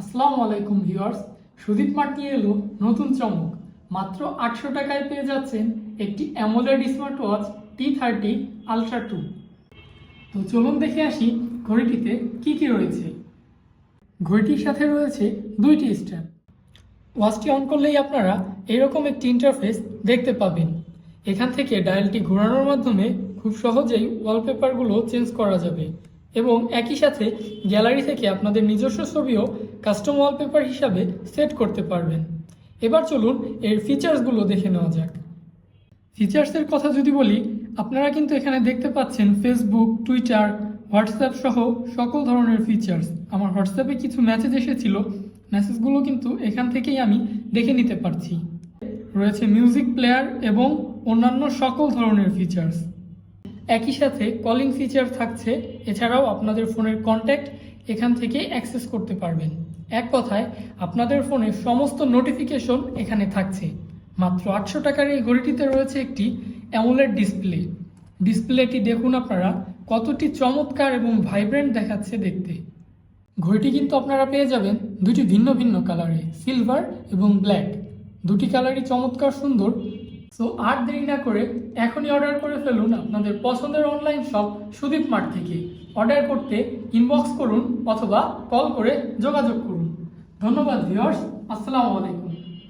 আসসালামু আলাইকুম viewers. Sudip mart নিয়ে এলো নতুন চমক। মাত্র 800 টাকায় পেয়ে যাচ্ছেন একটি AMOLED smart watch T30 ultra 2। তো চলুন দেখে আসি ঘড়িটিতে কি কি রয়েছে। ঘড়িটির সাথে রয়েছে দুইটি স্ট্র্যাপ। ওয়াচটি অন করলেই আপনারা এরকম একটি ইন্টারফেস দেখতে পাবেন। এখান থেকে ডায়ালটি ঘোরানোর মাধ্যমে খুব সহজেই ওয়ালপেপারগুলো চেঞ্জ করা যাবে এবং একই সাথে গ্যালারি থেকে আপনাদের নিজস্ব ছবিও কাস্টম ওয়ালপেপার হিসাবে সেট করতে পারবেন। এবার চলুন এর ফিচার্সগুলো দেখে নেওয়া যাক। ফিচার্সের কথা যদি বলি, আপনারা কিন্তু এখানে দেখতে পাচ্ছেন ফেসবুক, টুইটার, হোয়াটসঅ্যাপ সহ সকল ধরনের ফিচার্স। আমার হোয়াটসঅ্যাপে কিছু মেসেজ এসেছিল, মেসেজগুলো কিন্তু এখান থেকেই আমি দেখে নিতে পারছি। রয়েছে মিউজিক প্লেয়ার এবং অন্যান্য সকল ধরনের ফিচার্স। একই সাথে কলিং ফিচার থাকছে। এছাড়াও আপনাদের ফোনের কন্ট্যাক্ট এখান থেকে অ্যাক্সেস করতে পারবেন। এক কথায় আপনাদের ফোনের সমস্ত নোটিফিকেশন এখানে থাকছে। মাত্র 800 টাকার এই ঘড়িটিতে রয়েছে একটি অ্যামোলেড ডিসপ্লে। ডিসপ্লেটি দেখুন আপনারা কতটি চমৎকার এবং ভাইব্রেন্ট দেখাচ্ছে দেখতে। ঘড়িটি কিন্তু আপনারা পেয়ে যাবেন দুটি ভিন্ন ভিন্ন কালারে, সিলভার এবং ব্ল্যাক। দুটি কালারই চমৎকার সুন্দর। সো আর দেরি না করে এখনই অর্ডার করে ফেলুন আপনাদের পছন্দের অনলাইন শপ সুদীপ মার্ট থেকে। অর্ডার করতে ইনবক্স করুন অথবা কল করে যোগাযোগ করুন। ধন্যবাদ ভিউয়ার্স। আসসালামু আলাইকুম।